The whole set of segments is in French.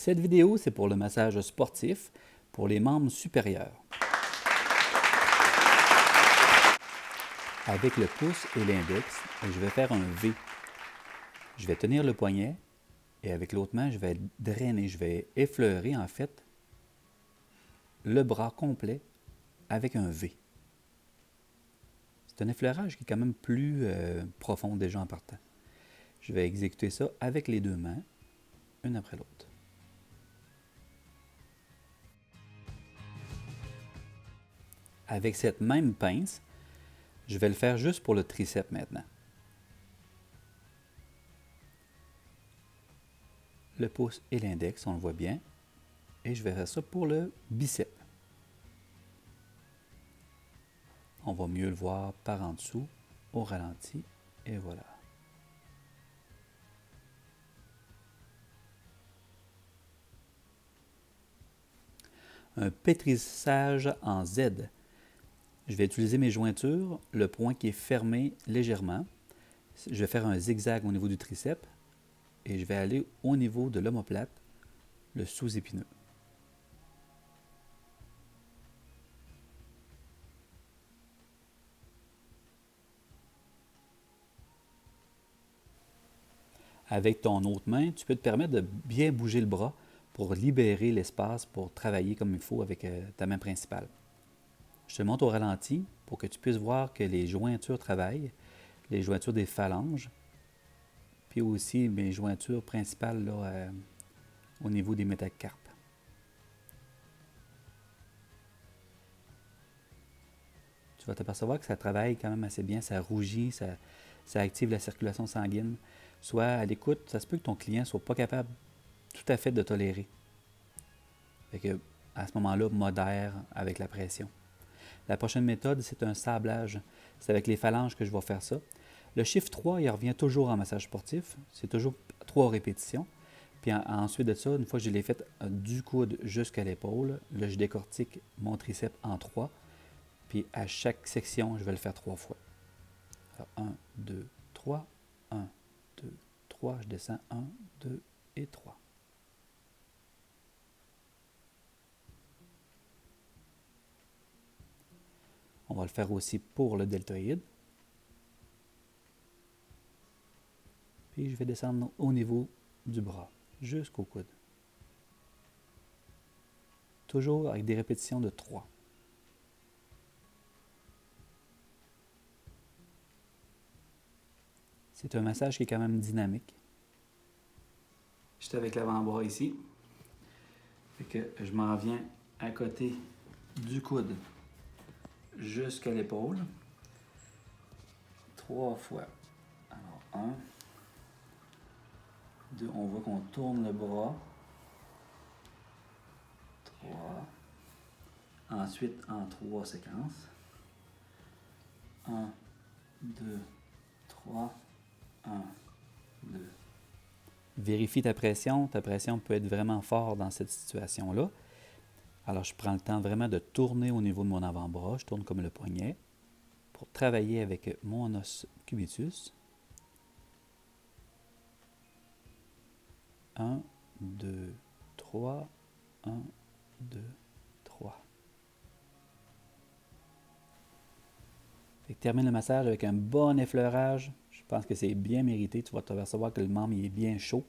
Cette vidéo, c'est pour le massage sportif pour les membres supérieurs. Avec le pouce et l'index, je vais faire un V. Je vais tenir le poignet et avec l'autre main, je vais drainer, je vais effleurer en fait le bras complet avec un V. C'est un effleurage qui est quand même plus profond déjà en partant. Je vais exécuter ça avec les deux mains, une après l'autre. Avec cette même pince, je vais le faire juste pour le triceps maintenant. Le pouce et l'index, on le voit bien. Et je vais faire ça pour le bicep. On va mieux le voir par en dessous, au ralenti, et voilà. Un pétrissage en Z. Je vais utiliser mes jointures, le point qui est fermé légèrement. Je vais faire un zigzag au niveau du triceps et je vais aller au niveau de l'omoplate, le sous-épineux. Avec ton autre main, tu peux te permettre de bien bouger le bras pour libérer l'espace pour travailler comme il faut avec ta main principale. Je te montre au ralenti pour que tu puisses voir que les jointures travaillent, les jointures des phalanges, puis aussi mes jointures principales là, au niveau des métacarpes. Tu vas t'apercevoir que ça travaille quand même assez bien, ça rougit, ça active la circulation sanguine. Soit à l'écoute, ça se peut que ton client ne soit pas capable tout à fait de tolérer. Fait que, à ce moment-là, modère avec la pression. La prochaine méthode, c'est un sablage. C'est avec les phalanges que je vais faire ça. Le chiffre 3, il revient toujours en massage sportif. C'est toujours 3 répétitions. Puis ensuite de ça, une fois que je l'ai fait du coude jusqu'à l'épaule, là, je décortique mon triceps en 3. Puis à chaque section, je vais le faire 3 fois. Alors, 1, 2, 3, 1, 2, 3, je descends 1, 2 et 3. On va le faire aussi pour le deltoïde. Puis je vais descendre au niveau du bras, jusqu'au coude. Toujours avec des répétitions de 3. C'est un massage qui est quand même dynamique. Je suis avec l'avant-bras ici. Fait que je m'en viens à côté du coude jusqu'à l'épaule. 3 fois. Alors, 1, 2, on voit qu'on tourne le bras. 3. Ensuite, en 3 séquences. 1, 2, 3, 1, 2. Vérifie ta pression. Ta pression peut être vraiment forte dans cette situation-là. Alors, je prends le temps vraiment de tourner au niveau de mon avant-bras. Je tourne comme le poignet pour travailler avec mon os cubitus. 1, 2, 3, 1, 2, 3. Fait que termine le massage avec un bon effleurage. Je pense que c'est bien mérité. Tu vas te percevoir que le membre est bien chaud.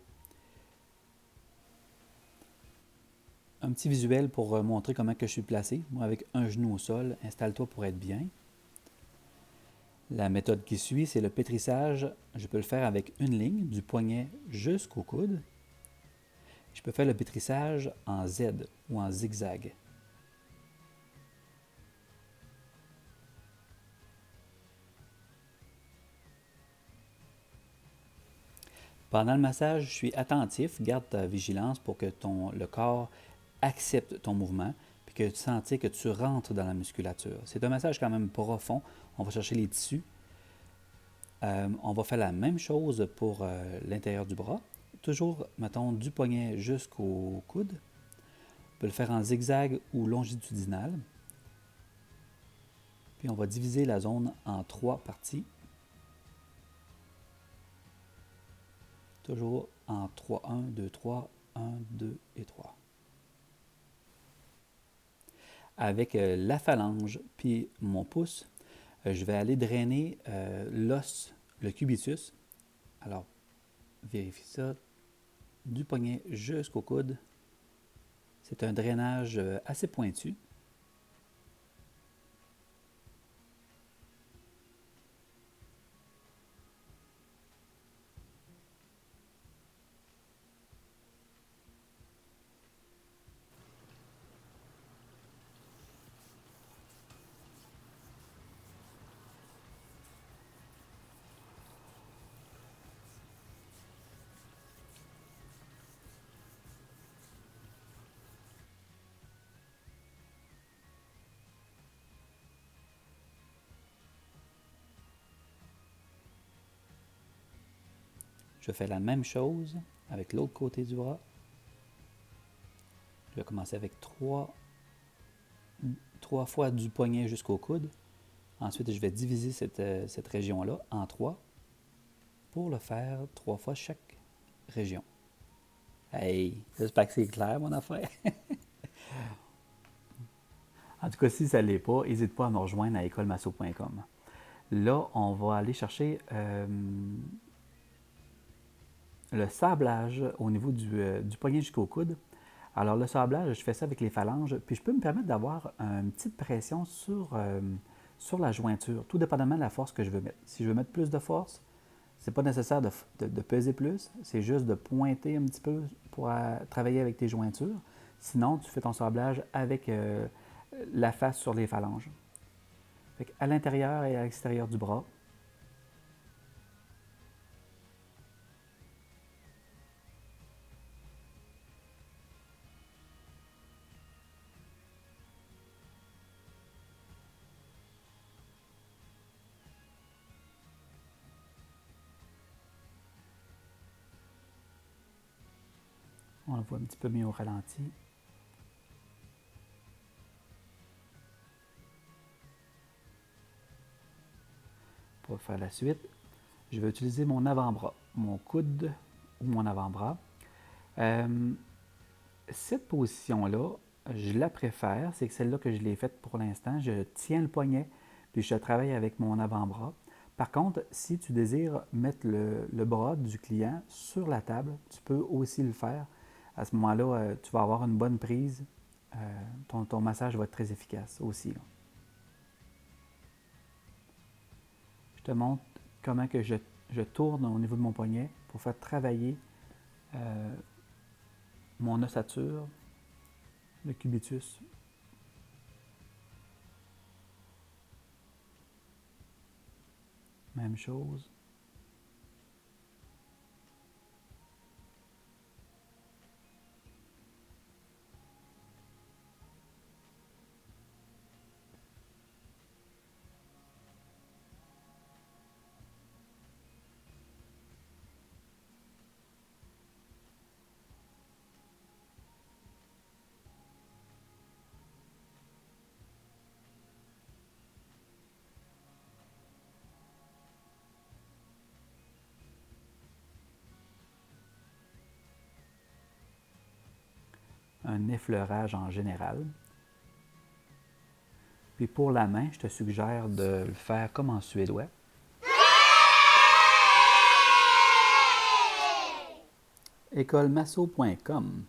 Un petit visuel pour montrer comment que je suis placé. Moi, avec un genou au sol, installe-toi pour être bien. La méthode qui suit, c'est le pétrissage. Je peux le faire avec une ligne, du poignet jusqu'au coude. Je peux faire le pétrissage en Z ou en zigzag. Pendant le massage, je suis attentif, garde ta vigilance pour que le corps accepte ton mouvement puis que tu sentes que tu rentres dans la musculature. C'est un massage quand même profond. On va chercher les tissus. On va faire la même chose pour l'intérieur du bras. Toujours, mettons, du poignet jusqu'au coude. On peut le faire en zigzag ou longitudinal. Puis on va diviser la zone en 3 parties. Toujours en 3, 1, 2, 3, 1, 2 et 3. Avec la phalange puis mon pouce, je vais aller drainer l'os, le cubitus. Alors, vérifie ça du poignet jusqu'au coude. C'est un drainage assez pointu. Je fais la même chose avec l'autre côté du bras. Je vais commencer avec trois fois du poignet jusqu'au coude. Ensuite, je vais diviser cette région-là en 3 pour le faire 3 fois chaque région. Hey, j'espère que c'est clair, mon affaire. En tout cas, si ça ne l'est pas, n'hésite pas à me rejoindre à écolemasso.com. Là, on va aller chercher le sablage au niveau du poignet jusqu'au coude. Alors, le sablage, je fais ça avec les phalanges, puis je peux me permettre d'avoir une petite pression sur la jointure, tout dépendamment de la force que je veux mettre. Si je veux mettre plus de force, c'est pas nécessaire de peser plus, c'est juste de pointer un petit peu pour travailler avec tes jointures. Sinon, tu fais ton sablage avec la face sur les phalanges. Fait à l'intérieur et à l'extérieur du bras. On le voit un petit peu mieux au ralenti. Pour faire la suite, je vais utiliser mon avant-bras, mon coude ou mon avant-bras. Cette position-là, je la préfère, c'est celle-là que je l'ai faite pour l'instant. Je tiens le poignet, puis je travaille avec mon avant-bras. Par contre, si tu désires mettre le bras du client sur la table, tu peux aussi le faire. À ce moment-là, tu vas avoir une bonne prise. Ton massage va être très efficace aussi. Là. Je te montre comment que je tourne au niveau de mon poignet pour faire travailler mon ossature, le cubitus. Même chose. Un effleurage en général. Puis pour la main, je te suggère de le faire comme en suédois. écolemasso.com